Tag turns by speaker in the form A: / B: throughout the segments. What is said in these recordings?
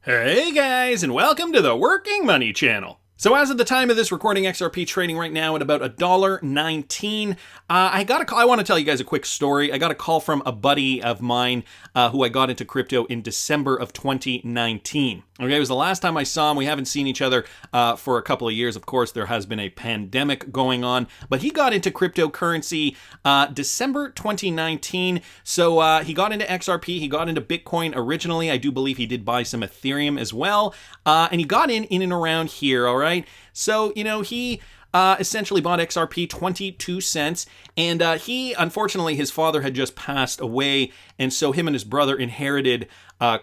A: Hey guys, and welcome to the Working Money Channel. So as of the time of this recording, XRP trading right now at about $1.19. I want to tell you guys a quick story. I got a call from a buddy of mine who I got into crypto in December of 2019. Okay, it was the last time I saw him. We haven't seen each other for a couple of years. Of course, there has been a pandemic going on, but he got into cryptocurrency December 2019. So he got into XRP, he got into Bitcoin originally. I do believe he did buy some Ethereum as well. And he got in and around here, all right? So, he essentially bought XRP 22 cents, and unfortunately, his father had just passed away, and so him and his brother inherited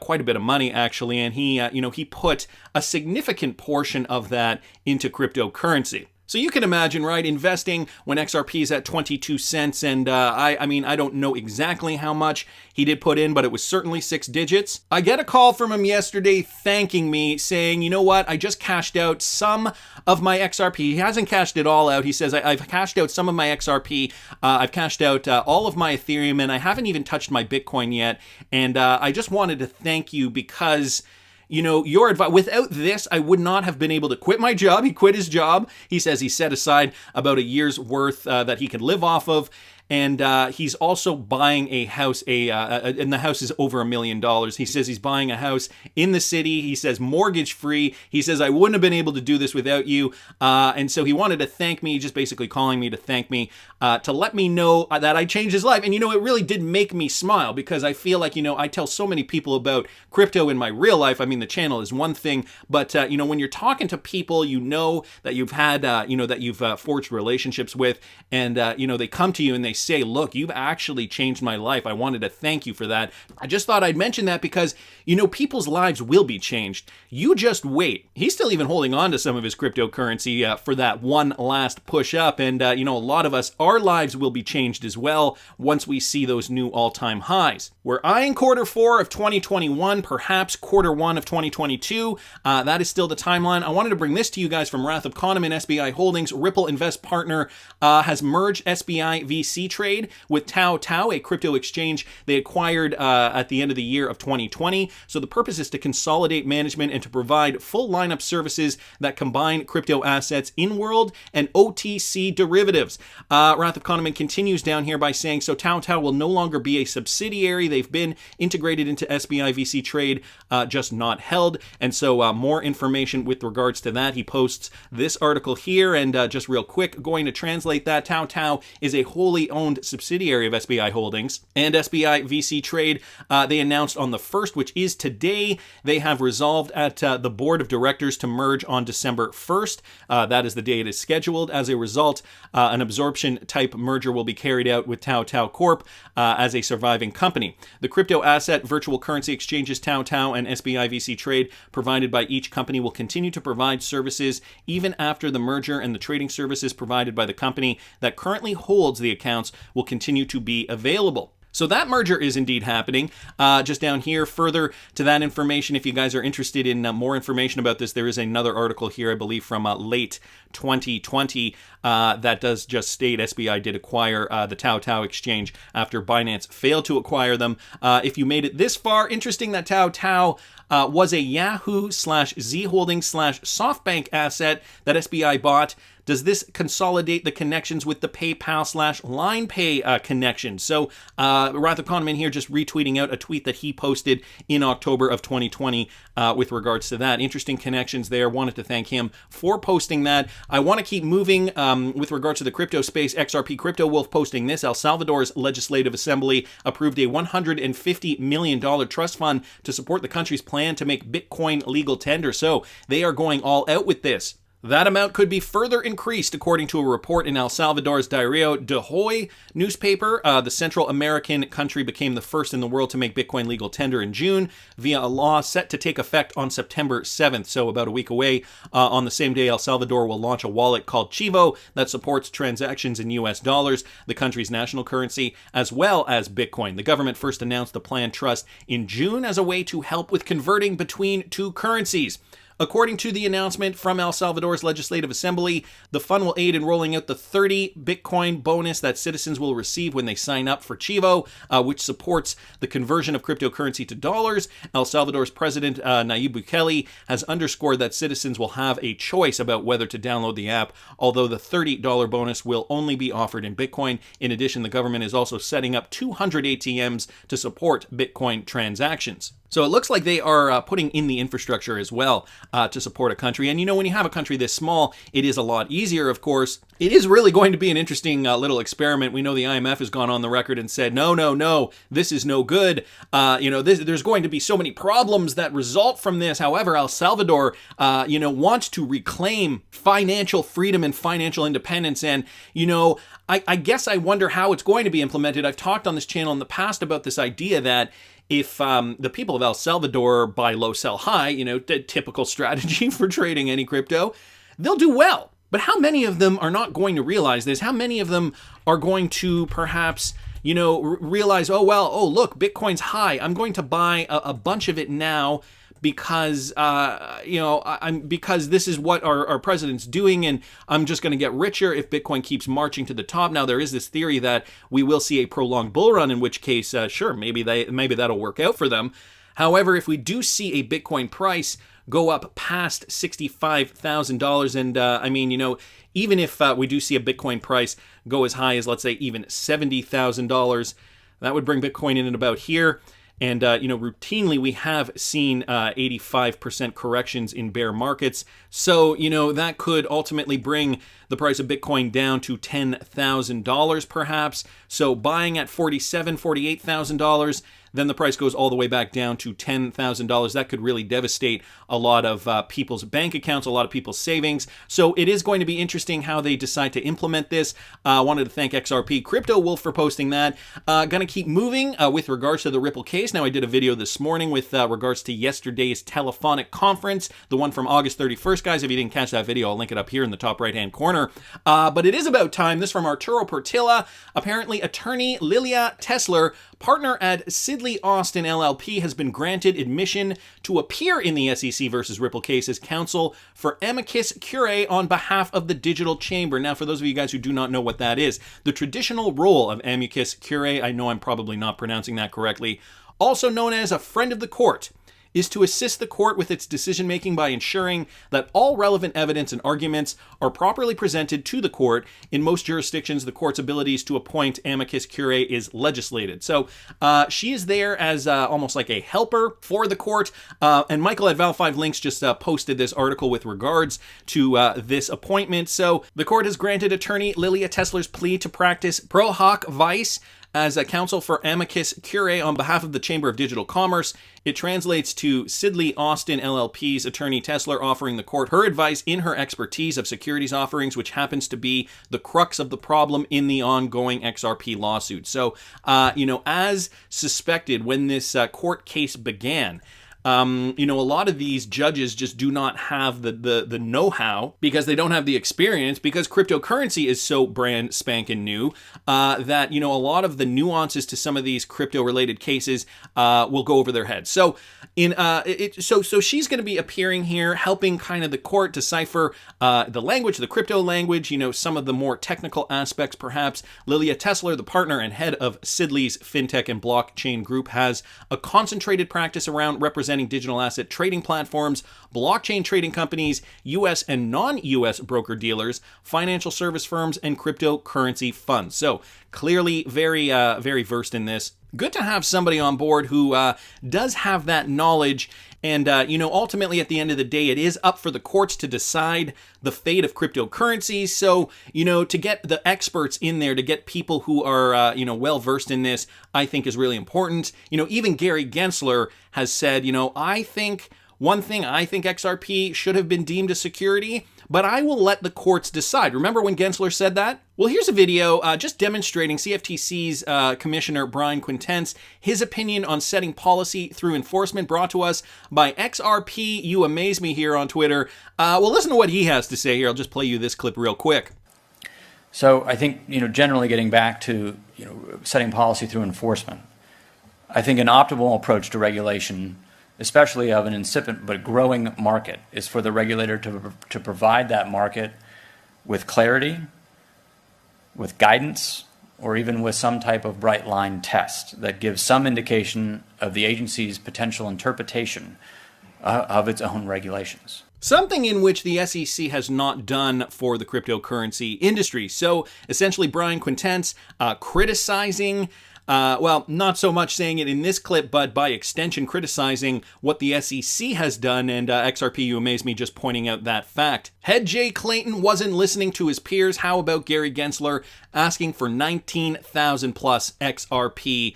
A: quite a bit of money, actually, and he put a significant portion of that into cryptocurrency. So you can imagine, right, investing when XRP is at 22 cents, and I don't know exactly how much he did put in, but it was certainly 6 digits. I get a call from him yesterday thanking me, saying, you know what, I just cashed out some of my XRP. He hasn't cashed it all out. He says, I've cashed out some of my XRP, I've cashed out all of my Ethereum, and I haven't even touched my Bitcoin yet, and I just wanted to thank you because your advice, without this, I would not have been able to quit my job. He quit his job. He says he set aside about a year's worth that he can live off of. And he's also buying a house, and the house is over $1 million. He says he's buying a house in the city. He says mortgage free. He says, I wouldn't have been able to do this without you. And so he wanted to thank me, just basically calling me to thank me, to let me know that I changed his life. And, it really did make me smile because I feel like, I tell so many people about crypto in my real life. I mean, the channel is one thing, but, when you're talking to people, that you've had, that you've forged relationships with, and, they come to you and they say, look, you've actually changed my life. I wanted to thank you for that. I just thought I'd mention that because, people's lives will be changed. You just wait. He's still even holding on to some of his cryptocurrency for that one last push up. And, a lot of us, our lives will be changed as well once we see those new all-time highs. We're eyeing Q4 of 2021, perhaps Q1 of 2022. That is still the timeline. I wanted to bring this to you guys from Wrath of Kahneman, SBI Holdings. Ripple Invest Partner has merged SBI VC trade with Tao, a crypto exchange they acquired at the end of the year of 2020. So the purpose is to consolidate management and to provide full lineup services that combine crypto assets, in-world and OTC derivatives. Wrath of Kahneman continues down here by saying, so Tao will no longer be a subsidiary. They've been integrated into SBI VC trade, just not held. And so more information with regards to that. He posts this article here, and just real quick, going to translate that. Tao is a wholly owned subsidiary of SBI Holdings and SBI VC Trade. They announced on the 1st, which is today, they have resolved at the board of directors to merge on December 1st. That is the day it is scheduled. As a result, an absorption type merger will be carried out with Tao Corp as a surviving company. The crypto asset virtual currency exchanges Tao and SBI VC Trade provided by each company will continue to provide services even after the merger, and the trading services provided by the company that currently holds the accounts will continue to be available. So that merger is indeed happening. Just down here, further to that information, if you guys are interested in more information about this, there is another article here, I believe, from late 2020 that does just state SBI did acquire the Tao exchange after Binance failed to acquire them. If you made it this far, interesting that Tao was a Yahoo/Z Holdings/SoftBank asset that SBI bought. Does this consolidate the connections with the PayPal/Line Pay connection? So Wrath of Kahneman here just retweeting out a tweet that he posted in October of 2020 with regards to that. Interesting connections there. Wanted to thank him for posting that. I want to keep moving with regards to the crypto space. XRP Crypto Wolf posting this. El Salvador's Legislative Assembly approved a $150 million trust fund to support the country's plan to make Bitcoin legal tender. So they are going all out with this. That amount could be further increased, according to a report in El Salvador's Diario de Hoy newspaper. The Central American country became the first in the world to make Bitcoin legal tender in June via a law set to take effect on September 7th, so about a week away. On the same day, El Salvador will launch a wallet called Chivo that supports transactions in US dollars, the country's national currency, as well as Bitcoin. The government first announced the planned trust in June as a way to help with converting between two currencies. According to the announcement from El Salvador's Legislative Assembly, the fund will aid in rolling out the 30 Bitcoin bonus that citizens will receive when they sign up for Chivo, which supports the conversion of cryptocurrency to dollars. El Salvador's President Nayib Bukele has underscored that citizens will have a choice about whether to download the app, although the $30 bonus will only be offered in Bitcoin. In addition, the government is also setting up 200 ATMs to support Bitcoin transactions. So it looks like they are putting in the infrastructure as well to support a country. And when you have a country this small, it is a lot easier, of course. It is really going to be an interesting little experiment. We know the IMF has gone on the record and said, no, this is no good. There's going to be so many problems that result from this. However, El Salvador, wants to reclaim financial freedom and financial independence. And, I guess I wonder how it's going to be implemented. I've talked on this channel in the past about this idea that if the people of El Salvador buy low, sell high, typical strategy for trading any crypto, they'll do well. But how many of them are not going to realize this? How many of them are going to perhaps, realize, look, Bitcoin's high. I'm going to buy a bunch of it now because, because this is what our president's doing, and I'm just going to get richer if Bitcoin keeps marching to the top. Now, there is this theory that we will see a prolonged bull run, in which case, sure, maybe that'll work out for them. However, if we do see a Bitcoin price go up past $65,000, and even if we do see a Bitcoin price go as high as, let's say, even $70,000, that would bring Bitcoin in at about here. And, routinely we have seen 85% corrections in bear markets. So, that could ultimately bring the price of Bitcoin down to $10,000 perhaps. So buying at $47,000, $48,000, then the price goes all the way back down to $10,000. That could really devastate a lot of people's bank accounts, a lot of people's savings. So it is going to be interesting how they decide to implement this. I wanted to thank XRP Crypto Wolf for posting that. Gonna keep moving with regards to the Ripple case. Now, I did a video this morning with regards to yesterday's telephonic conference, the one from August 31st, guys. If you didn't catch that video, I'll link it up here in the top right-hand corner. But it is about time. This from Arturo Portilla. Apparently, attorney Lilia Tesler, partner at Sidley Austin LLP, has been granted admission to appear in the SEC versus Ripple case as counsel for amicus curiae on behalf of the Digital Chamber. Now, for those of you guys who do not know what that is, the traditional role of amicus curiae, I know I'm probably not pronouncing that correctly, also known as a friend of the court, is to assist the court with its decision-making by ensuring that all relevant evidence and arguments are properly presented to the court. In most jurisdictions, the court's abilities to appoint amicus curiae is legislated. So she is there as almost like a helper for the court. And Michael at Val5 Links just posted this article with regards to this appointment. So the court has granted attorney Lilia Tesler's plea to practice pro hoc vice as a counsel for amicus curiae on behalf of the Chamber of Digital Commerce. It translates to Sidley Austin LLP's attorney Tesler offering the court her advice in her expertise of securities offerings, which happens to be the crux of the problem in the ongoing XRP lawsuit. So, as suspected when this court case began, a lot of these judges just do not have the know-how because they don't have the experience, because cryptocurrency is so brand spanking new that, a lot of the nuances to some of these crypto-related cases will go over their heads. So so she's going to be appearing here, helping kind of the court decipher the language, the crypto language, some of the more technical aspects perhaps. Lilia Tesler, the partner and head of Sidley's FinTech and Blockchain Group, has a concentrated practice around representing digital asset trading platforms, blockchain trading companies, U.S. and non-U.S. broker-dealers, financial service firms, and cryptocurrency funds. So clearly very, very versed in this. Good to have somebody on board who does have that knowledge. And, ultimately at the end of the day, it is up for the courts to decide the fate of cryptocurrencies. So, to get the experts in there, to get people who are, well-versed in this, I think is really important. Even Gary Gensler has said, I think XRP should have been deemed a security, but I will let the courts decide. Remember when Gensler said that? Well, here's a video just demonstrating CFTC's Commissioner Brian Quintenz, his opinion on setting policy through enforcement, brought to us by XRP. You amaze me here on Twitter. Well, listen to what he has to say here. I'll just play you this clip real quick.
B: So I think, generally getting back to, setting policy through enforcement, I think an optimal approach to regulation especially of an incipient but growing market, is for the regulator to provide that market with clarity, with guidance, or even with some type of bright line test that gives some indication of the agency's potential interpretation of its own regulations.
A: Something in which the SEC has not done for the cryptocurrency industry. So essentially Brian Quintenz criticizing, well, not so much saying it in this clip, but by extension criticizing what the SEC has done. And XRP, you amaze me just pointing out that fact. Head Jay Clayton wasn't listening to his peers. How about Gary Gensler asking for 19,000 plus XRP?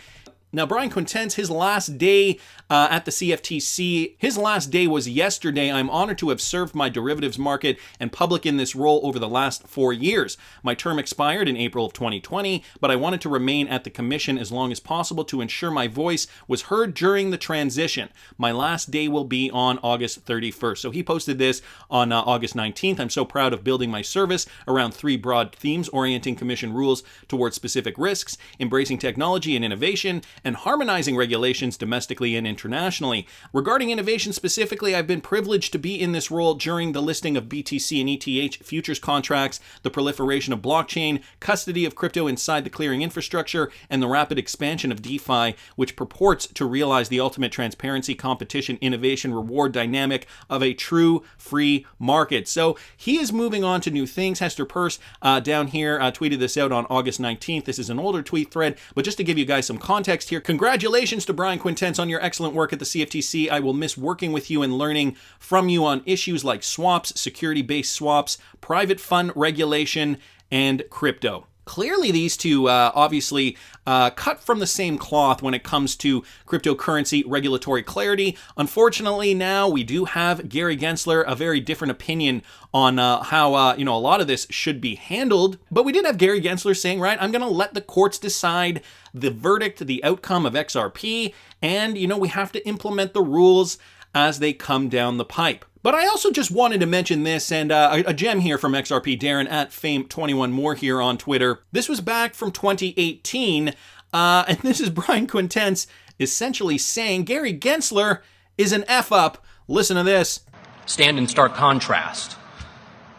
A: Now, Brian Quintenz, his last day at the CFTC, his last day was yesterday. I'm honored to have served my derivatives market and public in this role over the last 4 years. My term expired in April of 2020, but I wanted to remain at the commission as long as possible to ensure my voice was heard during the transition. My last day will be on August 31st. So he posted this on August 19th. I'm so proud of building my service around 3 broad themes: orienting commission rules towards specific risks, embracing technology and innovation, and harmonizing regulations domestically and internationally. Regarding innovation specifically, I've been privileged to be in this role during the listing of BTC and ETH futures contracts, the proliferation of blockchain, custody of crypto inside the clearing infrastructure, and the rapid expansion of DeFi, which purports to realize the ultimate transparency, competition, innovation, reward dynamic of a true free market. So he is moving on to new things. Hester Peirce down here tweeted this out on August 19th. This is an older tweet thread, but just to give you guys some context here, congratulations to Brian Quintenz on your excellent work at the CFTC. I will miss working with you and learning from you on issues like swaps, security-based swaps, private fund regulation, and crypto. Clearly, these two obviously cut from the same cloth when it comes to cryptocurrency regulatory clarity. Unfortunately, now we do have Gary Gensler, a very different opinion on how a lot of this should be handled. But we did have Gary Gensler saying, right, I'm going to let the courts decide the verdict, the outcome of XRP, and we have to implement the rules as they come down the pipe. But I also just wanted to mention this, and a gem here from XRP Darren at Fame21More here on Twitter. This was back from 2018, and this is Brian Quintenz essentially saying Gary Gensler is an F-up. Listen to this.
C: Stand in stark contrast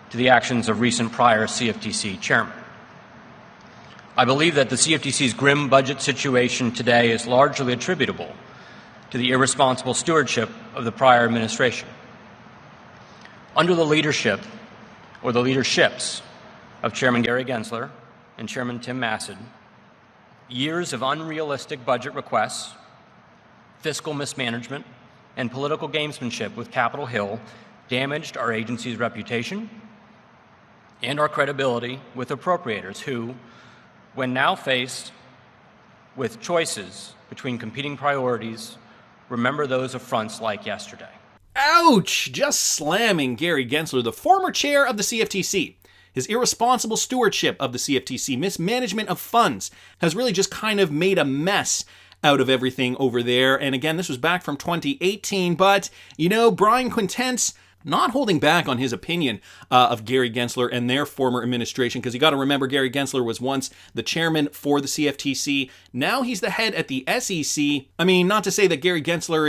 C: to the actions of recent prior CFTC chairmen. I believe that the CFTC's grim budget situation today is largely attributable to the irresponsible stewardship of the prior administration. Under the leadership, or the leaderships, of Chairman Gary Gensler and Chairman Tim Massad, years of unrealistic budget requests, fiscal mismanagement, and political gamesmanship with Capitol Hill damaged our agency's reputation and our credibility with appropriators who, when now faced with choices between competing priorities, remember those affronts like yesterday.
A: Ouch! Just slamming Gary Gensler, the former chair of the CFTC. His irresponsible stewardship of the CFTC, mismanagement of funds, has really just kind of made a mess out of everything over there. And again, this was back from 2018, but, Brian Quintenz not holding back on his opinion of Gary Gensler and their former administration, because you got to remember Gary Gensler was once the chairman for the CFTC. Now he's the head at the SEC. I mean, not to say that Gary Gensler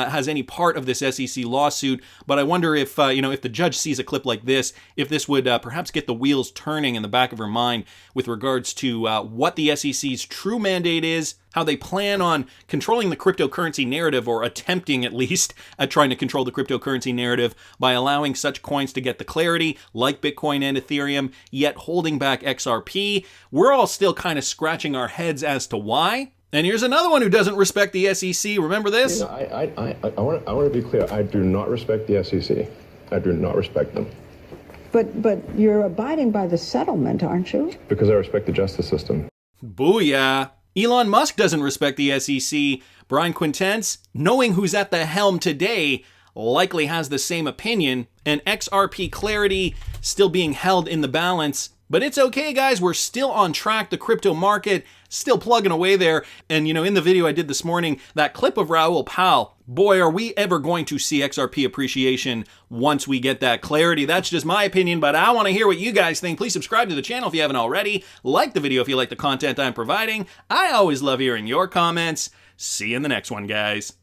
A: has any part of this SEC lawsuit, but I wonder if if the judge sees a clip like this, if this would perhaps get the wheels turning in the back of her mind with regards to what the SEC's true mandate is, how they plan on controlling the cryptocurrency narrative, or attempting at least at trying to control the cryptocurrency narrative by allowing such coins to get the clarity like Bitcoin and Ethereum, yet holding back XRP. We're all still kind of scratching our heads as to why. And here's another one who doesn't respect the SEC. Remember this?
D: I want to be clear. I do not respect the SEC. I do not respect them.
E: But you're abiding by the settlement, aren't you?
D: Because I respect the justice system.
A: Booyah. Elon Musk doesn't respect the SEC. Brian Quintenz, knowing who's at the helm today, likely has the same opinion. And XRP clarity still being held in the balance. But it's okay, guys. We're still on track. The crypto market still plugging away there. And, in the video I did this morning, that clip of Raoul Pal, boy, are we ever going to see XRP appreciation once we get that clarity. That's just my opinion, but I want to hear what you guys think. Please subscribe to the channel if you haven't already. Like the video if you like the content I'm providing. I always love hearing your comments. See you in the next one, guys.